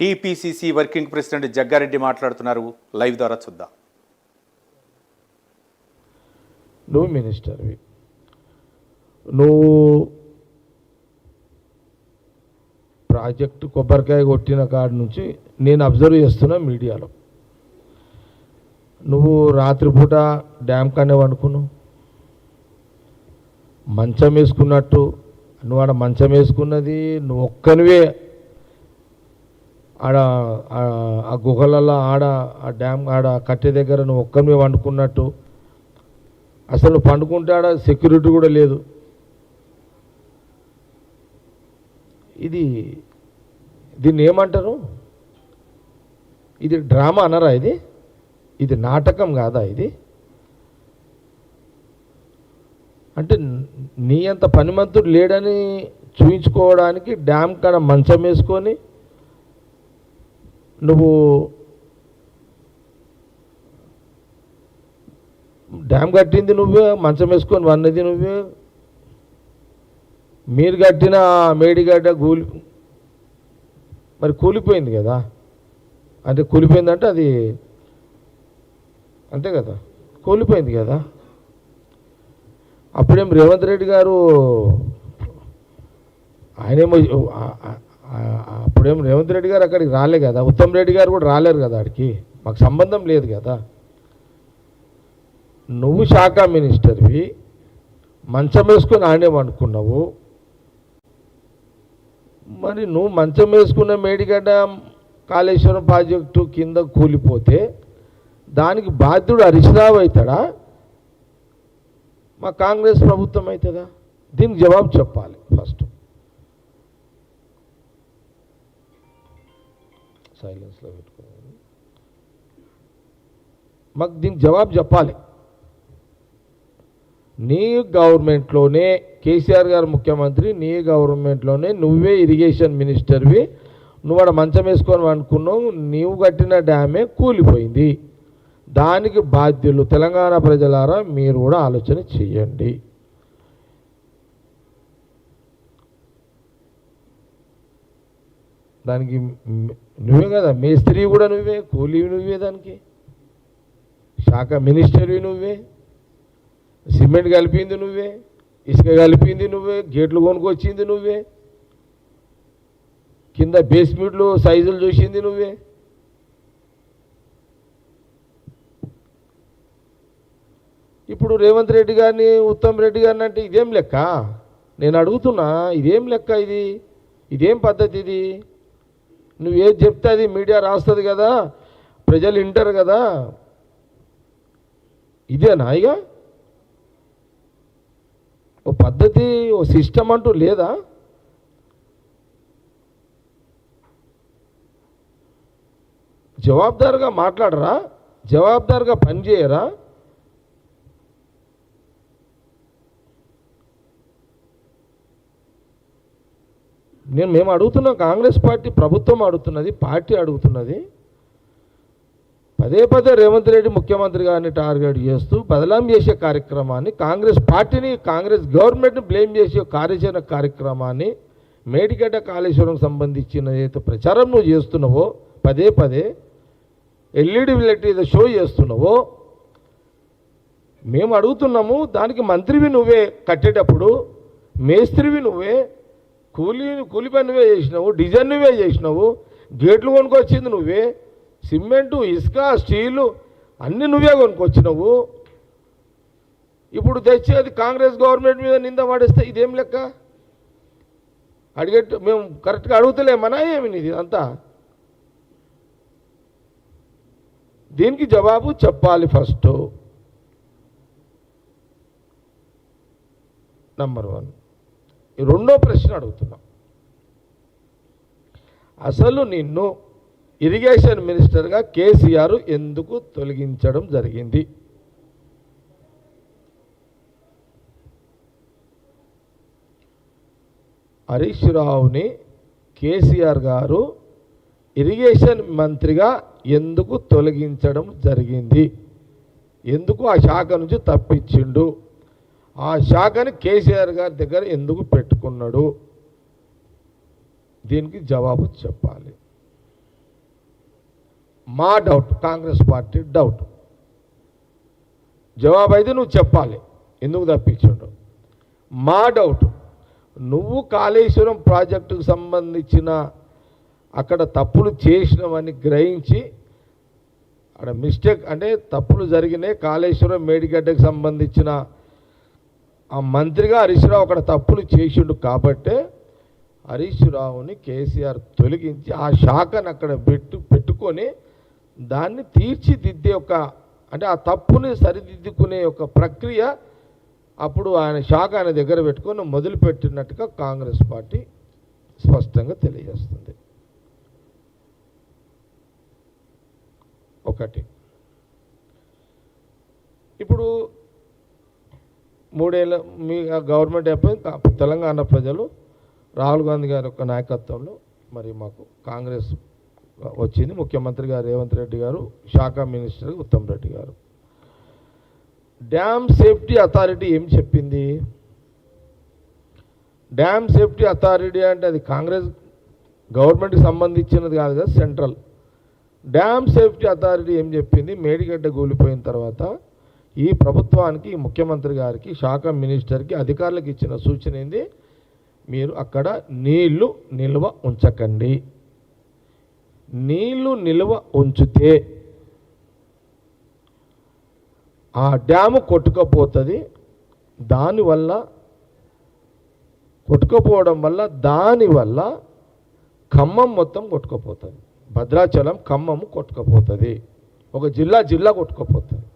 TPCC working president Jaggareddy మాట్లాడుతున్నారు. Live ద్వారా చూద్దాం. నువ్వు మినిస్టర్వి, నువ్వు ప్రాజెక్టు కొబ్బరికాయ కొట్టిన కాడి నుంచి నేను అబ్జర్వ్ చేస్తున్నా మీడియాలో. నువ్వు రాత్రిపూట డ్యామ్ కానే వండుకున్నావు, మంచం వేసుకున్నట్టు. నువ్వు ఆడ మంచం వేసుకున్నది నువ్వు ఒక్కనివే, ఆడ ఆ గుహలలో ఆడ ఆ డ్యామ్ ఆడ కట్టె దగ్గర నువ్వు ఒక్కనివే వండుకున్నట్టు. అసలు పండుకుంటే ఆడ సెక్యూరిటీ కూడా లేదు. దీన్ని ఏమంటారు? ఇది డ్రామా అనరా? ఇది నాటకం కాదా? ఇది అంటే నీ అంత పనిమంతుడు లేడని చూయించుకోవడానికి డ్యామ్ కాడ మంచం వేసుకొని నువ్వు డ్యామ్ కట్టింది నువ్వే, మంచం వేసుకొని వన్నది నువ్వే. మీరు కట్టిన మేడిగడ్డ మరి కూలిపోయింది కదా. అంటే కూలిపోయిందంటే అది అంతే కదా, కూలిపోయింది కదా. అప్పుడేం రేవంత్ రెడ్డి గారు అప్పుడేం రేవంత్ రెడ్డి గారు అక్కడికి రాలే కదా, ఉత్తమ్ రెడ్డి గారు కూడా రాలేరు కదా, ఆడికి మాకు సంబంధం లేదు కదా. నువ్వు శాఖ మినిస్టర్వి, మంచం వేసుకొని ఆడే అనుకున్నావు. మరి నువ్వు మంచం వేసుకున్న మేడిగడ్డ కాళేశ్వరం ప్రాజెక్టు కింద కూలిపోతే దానికి బాధ్యుడు హరీష్ రావు అవుతాడా? మా కాంగ్రెస్ ప్రభుత్వం అవుతుందా? దీనికి జవాబు చెప్పాలి. ఫస్ట్ సైలెన్స్లో పెట్టుకోవాలి. మాకు దీనికి జవాబు చెప్పాలి. నీ గవర్నమెంట్లోనే కేసీఆర్ గారు ముఖ్యమంత్రి, నీ గవర్నమెంట్లోనే నువ్వే ఇరిగేషన్ మినిస్టర్వి, నువ్వు అక్కడ మంచం వేసుకొని అనుకున్నావు. నీవు కట్టిన డ్యామే కూలిపోయింది. దానికి బాధ్యులు తెలంగాణ ప్రజలారా మీరు కూడా ఆలోచన చెయ్యండి. దానికి నువ్వే కదా మేస్త్రి కూడా నువ్వే, కూలీవి నువ్వే, దానికి శాఖ మినిస్టర్వి నువ్వే, సిమెంట్ కలిపింది నువ్వే, ఇసుక కలిపింది నువ్వే, గేట్లు కొనుక్కొచ్చింది నువ్వే, కింద బేస్మెంట్లు సైజులు చూసింది నువ్వే. ఇప్పుడు రేవంత్ రెడ్డి గారిని, ఉత్తమ్ రెడ్డి గారిని అంటే ఇదేం లెక్క? నేను అడుగుతున్నా, ఇదేం లెక్క? ఇదేం పద్ధతి? ఇది నువ్వేది చెప్తే అది మీడియా రాస్తుంది కదా, ప్రజలు వింటారు కదా. ఇదేనా ఇక ఓ పద్ధతి, ఓ సిస్టమ్ అంటూ లేదా? జవాబుదారుగా మాట్లాడరా? జవాబుదారుగా పనిచేయరా? మేము అడుగుతున్నాం, కాంగ్రెస్ పార్టీ ప్రభుత్వం అడుగుతున్నది, పార్టీ అడుగుతున్నది. పదే పదే రేవంత్ రెడ్డి ముఖ్యమంత్రి గారిని టార్గెట్ చేస్తూ బదలాం చేసే కార్యక్రమాన్ని, కాంగ్రెస్ పార్టీని, కాంగ్రెస్ గవర్నమెంట్ని బ్లేమ్ చేసే కార్యాచరణ కార్యక్రమాన్ని, మేడిగడ్డ కాళేశ్వరం సంబంధించిన ఏదైతే ప్రచారం నువ్వు చేస్తున్నావో, పదే పదే ఎల్ఈడి లైట్ ఏదో షో చేస్తున్నావో మేము అడుగుతున్నాము. దానికి మంత్రివి నువ్వే, కట్టేటప్పుడు మేస్త్రివి నువ్వే, కూలి పని నువ్వే చేసినావు, డిజైన్ నువ్వే చేసినావు, గేట్లు కొనుక్కొచ్చింది నువ్వే, సిమెంటు, ఇసుక, స్టీలు అన్నీ నువ్వే కొనుక్కొచ్చినావు. ఇప్పుడు తెచ్చేది కాంగ్రెస్ గవర్నమెంట్ మీద నింద పడేస్తే ఇదేం లెక్క? అడిగేట్టు మేము కరెక్ట్గా అడుగుతలేమనా ఏమి ఇది అంతా? దీనికి జవాబు చెప్పాలి ఫస్ట్. నంబర్ 1. రెండో ప్రశ్న అడుగుతున్నా, అసలు నిన్ను ఇరిగేషన్ మినిస్టర్గా కేసీఆర్ ఎందుకు తొలగించడం జరిగింది? హరీష్ రావుని కేసీఆర్ గారు ఇరిగేషన్ మంత్రిగా ఎందుకు తొలగించడం జరిగింది? ఎందుకు ఆ శాఖ నుంచి తప్పించిండు? ఆ శాఖని కేసీఆర్ గారి దగ్గర ఎందుకు పెట్టుకున్నాడు? దీనికి జవాబు చెప్పాలి. మా డౌట్, కాంగ్రెస్ పార్టీ డౌట్. జవాబు అయితే నువ్వు చెప్పాలి ఎందుకు తప్పించుండవు. మా డౌట్, నువ్వు కాళేశ్వరం ప్రాజెక్టుకు సంబంధించిన అక్కడ తప్పులు చేసినవని గ్రహించి, అక్కడ మిస్టేక్ అంటే తప్పులు జరిగినాయి, కాళేశ్వరం మేడిగడ్డకు సంబంధించిన ఆ మంత్రిగా హరీష్ రావు అక్కడ తప్పులు చేసిండు కాబట్టే హరీష్ రావుని కేసీఆర్ తొలగించి ఆ శాఖను అక్కడ పెట్టుకొని దాన్ని తీర్చిదిద్దే అంటే ఆ తప్పుని సరిదిద్దుకునే ఒక ప్రక్రియ అప్పుడు ఆయన శాఖ ఆయన దగ్గర పెట్టుకొని మొదలుపెట్టినట్టుగా కాంగ్రెస్ పార్టీ స్పష్టంగా తెలియజేస్తుంది. ఒకటి, ఇప్పుడు 3 ఏళ్ళ మీ గవర్నమెంట్ అయిపోయి తెలంగాణ ప్రజలు రాహుల్ గాంధీ గారి యొక్క నాయకత్వంలో మరి మాకు కాంగ్రెస్ వచ్చింది. ముఖ్యమంత్రి గారు రేవంత్ రెడ్డి గారు, శాఖ మినిస్టర్ ఉత్తమ్ రెడ్డి గారు. డ్యామ్ సేఫ్టీ అథారిటీ ఏం చెప్పింది? డ్యామ్ సేఫ్టీ అథారిటీ అంటే అది కాంగ్రెస్ గవర్నమెంట్కి సంబంధించినది కాదు కదా, సెంట్రల్. డ్యామ్ సేఫ్టీ అథారిటీ ఏం చెప్పింది? మేడిగడ్డ కూలిపోయిన తర్వాత ఈ ప్రభుత్వానికి, ముఖ్యమంత్రి గారికి, శాఖ మినిస్టర్కి, అధికారులకు ఇచ్చిన సూచన ఏంది? మీరు అక్కడ నీళ్లు నిల్వ ఉంచకండి. నీళ్లు నిల్వ ఉంచితే ఆ డ్యాము కొట్టుకపోతుంది. కొట్టుకపోవడం వల్ల దానివల్ల ఖమ్మం మొత్తం కొట్టుకుపోతుంది. భద్రాచలం, ఖమ్మం కొట్టుకుపోతుంది. ఒక జిల్లా కొట్టుకుపోతుంది.